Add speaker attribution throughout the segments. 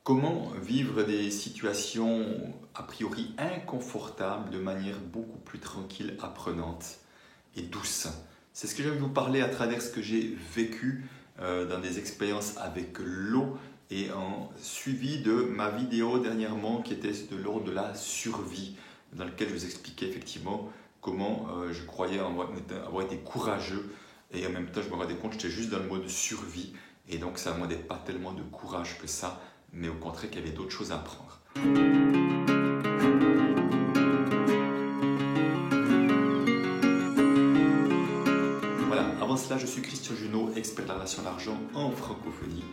Speaker 1: Comment vivre des situations a priori inconfortables de manière beaucoup plus tranquille, apprenante et douce? C'est ce que je vais vous parler à travers ce que j'ai vécu dans des expériences avec l'eau et en suivi de ma vidéo dernièrement qui était de l'ordre de la survie, dans laquelle je vous expliquais effectivement comment je croyais avoir été courageux et en même temps je me rendais compte que j'étais juste dans le mode survie et donc ça ne demandait pas tellement de courage que ça, mais au contraire qu'il y avait d'autres choses à apprendre. Voilà, avant cela, je suis Christian Junot, expert de la relation à l'argent en francophonie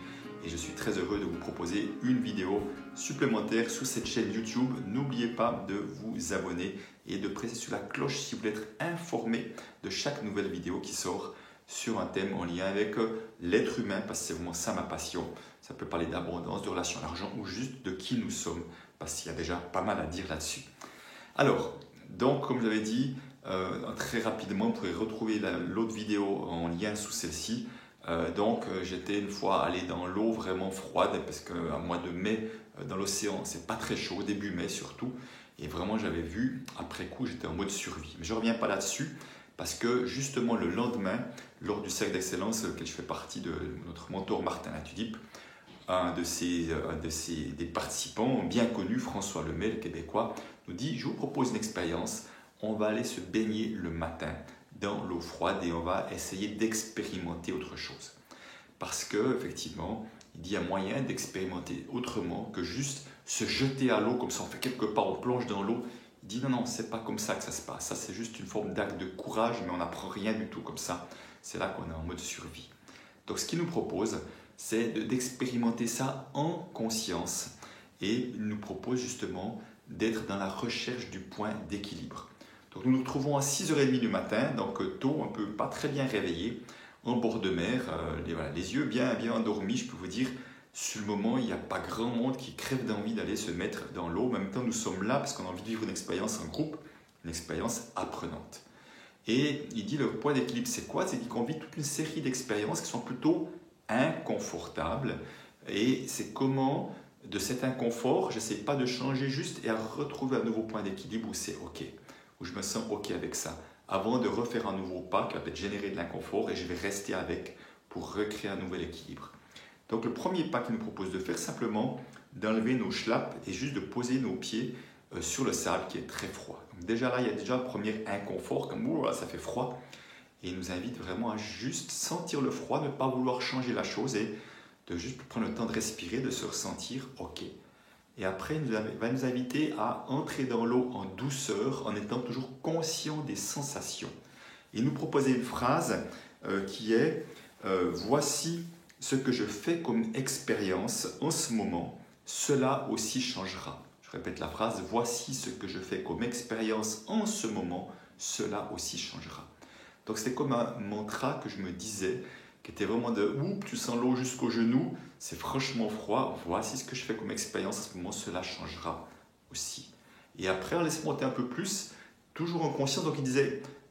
Speaker 1: et je suis très heureux de vous proposer une vidéo supplémentaire sur cette chaîne YouTube. N'oubliez pas de vous abonner et de presser sur la cloche si vous voulez être informé de chaque nouvelle vidéo qui sort sur un thème en lien avec l'être humain, parce que c'est vraiment ça ma passion. Ça peut parler d'abondance, de relation à l'argent ou juste de qui nous sommes, parce qu'il y a déjà pas mal à dire là-dessus. Alors, donc comme je l'avais dit, très rapidement, vous pouvez retrouver l'autre vidéo en lien sous celle-ci. J'étais une fois allé dans l'eau vraiment froide, parce qu'à mois de mai, dans l'océan, c'est pas très chaud, début mai surtout. Et vraiment, j'avais vu, après coup, j'étais en mode survie. Mais je ne reviens pas là-dessus. Parce que justement le lendemain, lors du cercle d'excellence auquel je fais partie de notre mentor Martin Latulippe, des participants bien connus, François Lemay, le Québécois, nous dit: je vous propose une expérience, on va aller se baigner le matin dans l'eau froide et on va essayer d'expérimenter autre chose. Parce que effectivement, il y a moyen d'expérimenter autrement que juste se jeter à l'eau comme ça, on fait quelque part, on plonge dans l'eau. Il dit non, c'est pas comme ça que ça se passe. Ça, c'est juste une forme d'acte de courage, mais on n'apprend rien du tout comme ça. C'est là qu'on est en mode survie. Donc, ce qu'il nous propose, c'est d'expérimenter ça en conscience. Et il nous propose justement d'être dans la recherche du point d'équilibre. Donc, nous nous retrouvons à 6h30 du matin, donc tôt, un peu pas très bien réveillé, en bord de mer, les yeux bien endormis, je peux vous dire. Sur le moment, il n'y a pas grand monde qui crève d'envie d'aller se mettre dans l'eau. En même temps, nous sommes là parce qu'on a envie de vivre une expérience en groupe, une expérience apprenante. Et il dit le point d'équilibre, c'est quoi? C'est qu'on vit toute une série d'expériences qui sont plutôt inconfortables. Et c'est comment, de cet inconfort, je n'essaie pas de changer juste et à retrouver un nouveau point d'équilibre où c'est OK, où je me sens OK avec ça, avant de refaire un nouveau pas qui va peut-être générer de l'inconfort et je vais rester avec pour recréer un nouvel équilibre. Donc le premier pas qu'il nous propose de faire, simplement d'enlever nos schlaps et juste de poser nos pieds sur le sable qui est très froid. Donc déjà là, il y a déjà un premier inconfort, comme ça fait froid. Et il nous invite vraiment à juste sentir le froid, ne pas vouloir changer la chose et de juste prendre le temps de respirer, de se ressentir OK. Et après, il va nous inviter à entrer dans l'eau en douceur, en étant toujours conscient des sensations. Il nous proposait une phrase qui est voici ce que je fais comme expérience en ce moment, cela aussi changera. Je répète la phrase, voici ce que je fais comme expérience en ce moment, cela aussi changera. Donc c'était comme un mantra que je me disais, qui était vraiment de oups, tu sens l'eau jusqu'aux genoux, c'est franchement froid, voici ce que je fais comme expérience en ce moment, cela changera aussi. Et après, on laisse monter un peu plus, toujours en conscience, donc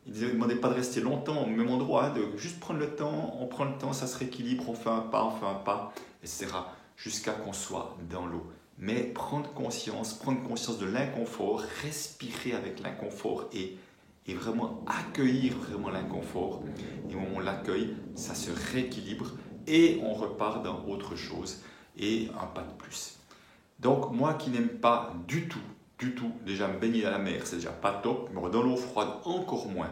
Speaker 1: il ne demandait pas de rester longtemps au même endroit, de juste prendre le temps, on prend le temps, ça se rééquilibre, on fait un pas, etc. jusqu'à qu'on soit dans l'eau. Mais prendre conscience de l'inconfort, respirer avec l'inconfort et vraiment accueillir vraiment l'inconfort. Et au moment où on l'accueille, ça se rééquilibre et on repart dans autre chose et un pas de plus. Donc moi qui n'aime pas du tout, déjà me baigner à la mer, c'est déjà pas top, mais dans l'eau froide encore moins.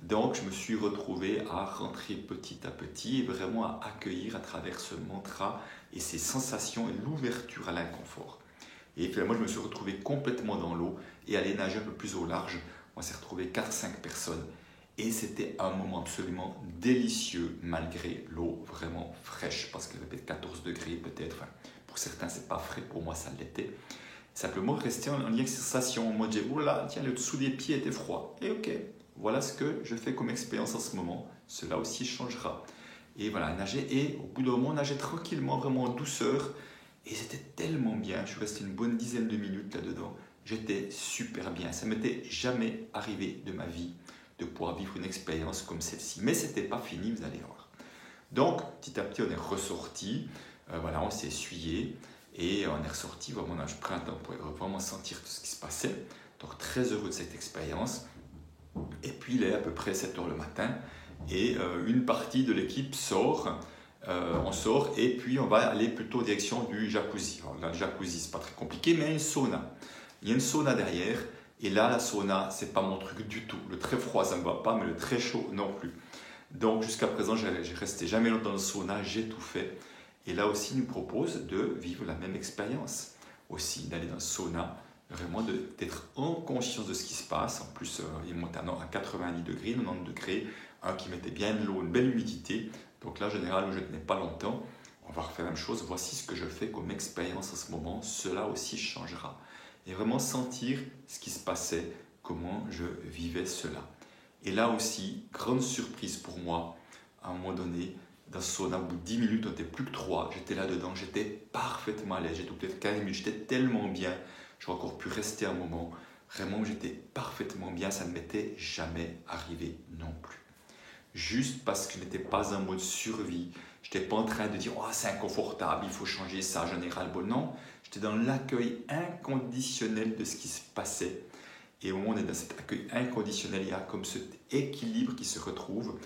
Speaker 1: Donc je me suis retrouvé à rentrer petit à petit et vraiment à accueillir à travers ce mantra et ces sensations et l'ouverture à l'inconfort. Et finalement je me suis retrouvé complètement dans l'eau et aller nager un peu plus au large. On s'est retrouvé 4-5 personnes et c'était un moment absolument délicieux malgré l'eau vraiment fraîche parce qu'il y avait 14 degrés peut-être. Enfin, pour certains c'est pas frais, pour moi ça l'était. Simplement rester en lien avec ces sensations. Moi, je dis, oh là, tiens, le dessous des pieds était froid. Et ok, voilà ce que je fais comme expérience en ce moment. Cela aussi changera. Et voilà, nager. Et au bout d'un moment, nager tranquillement, vraiment en douceur. Et c'était tellement bien. Je suis resté une bonne dizaine de minutes là-dedans. J'étais super bien. Ça ne m'était jamais arrivé de ma vie de pouvoir vivre une expérience comme celle-ci. Mais ce n'était pas fini, vous allez voir. Donc, petit à petit, on est ressorti. Voilà, on s'est essuyé. Et on est ressorti vraiment dans le printemps pour vraiment sentir tout ce qui se passait. Donc très heureux de cette expérience. Et puis il est à peu près 7 h le matin et une partie de l'équipe sort. On sort et puis on va aller plutôt en direction du jacuzzi. Alors, là, le jacuzzi, c'est pas très compliqué, mais il y a une sauna. Il y a une sauna derrière. Et là, la sauna, c'est pas mon truc du tout. Le très froid, ça me va pas, mais le très chaud, non plus. Donc jusqu'à présent, j'ai resté jamais longtemps dans le sauna, j'ai tout fait. Et là aussi, il nous propose de vivre la même expérience. Aussi, d'aller dans le sauna, vraiment d'être en conscience de ce qui se passe. En plus, il monte à 90 degrés, 90 degrés, qui mettait bien de l'eau, une belle humidité. Donc là, en général, je ne tenais pas longtemps. On va refaire la même chose. Voici ce que je fais comme expérience en ce moment. Cela aussi changera. Et vraiment sentir ce qui se passait, comment je vivais cela. Et là aussi, grande surprise pour moi, à un moment donné, dans ce sauna, au bout de 10 minutes, on n'était plus que 3. J'étais là-dedans, j'étais parfaitement à l'aise. J'ai peut-être 15 minutes, j'étais tellement bien. J'aurais encore pu rester un moment. Vraiment, j'étais parfaitement bien. Ça ne m'était jamais arrivé non plus. Juste parce que je n'étais pas en mode survie. Je n'étais pas en train de dire « Oh, c'est inconfortable, il faut changer ça, j'en ai ras-le-bol ». Non, j'étais dans l'accueil inconditionnel de ce qui se passait. Et au moment où on est dans cet accueil inconditionnel, il y a comme cet équilibre qui se retrouve.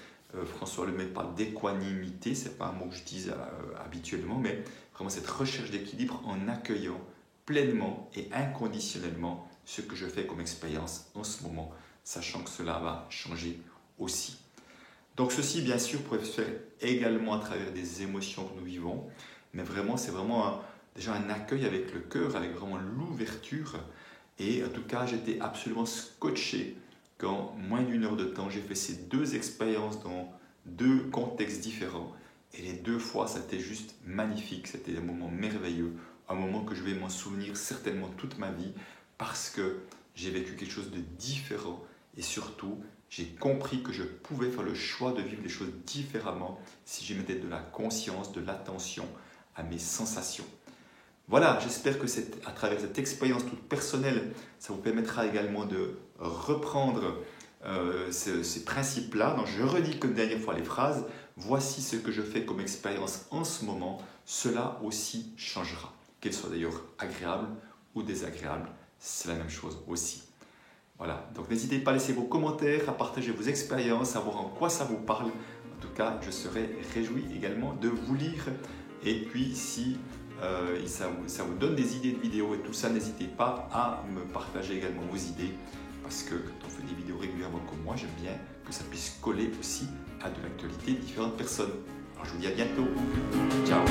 Speaker 1: François Lemaitre parle d'équanimité, ce n'est pas un mot que j'utilise habituellement, mais vraiment cette recherche d'équilibre en accueillant pleinement et inconditionnellement ce que je fais comme expérience en ce moment, sachant que cela va changer aussi. Donc ceci, bien sûr, pourrait se faire également à travers des émotions que nous vivons, mais vraiment, c'est vraiment déjà un accueil avec le cœur, avec vraiment l'ouverture. Et en tout cas, j'étais absolument scotché quand, moins d'une heure de temps, j'ai fait ces 2 expériences dans 2 contextes différents. Et les 2 fois, c'était juste magnifique, c'était un moment merveilleux, un moment que je vais m'en souvenir certainement toute ma vie, parce que j'ai vécu quelque chose de différent. Et surtout, j'ai compris que je pouvais faire le choix de vivre les choses différemment si je mettais de la conscience, de l'attention à mes sensations. Voilà, j'espère que à travers cette expérience toute personnelle, ça vous permettra également de reprendre ces principes-là. Donc je redis comme dernière fois les phrases. Voici ce que je fais comme expérience en ce moment. Cela aussi changera. Qu'elle soit d'ailleurs agréable ou désagréable, c'est la même chose aussi. Voilà, donc n'hésitez pas à laisser vos commentaires, à partager vos expériences, à voir en quoi ça vous parle. En tout cas, je serai réjoui également de vous lire. Et puis, si ça vous donne des idées de vidéos et tout ça, n'hésitez pas à me partager également vos idées. Parce que quand on fait des vidéos régulièrement comme moi, j'aime bien que ça puisse coller aussi à de l'actualité de différentes personnes. Alors, je vous dis à bientôt. Ciao.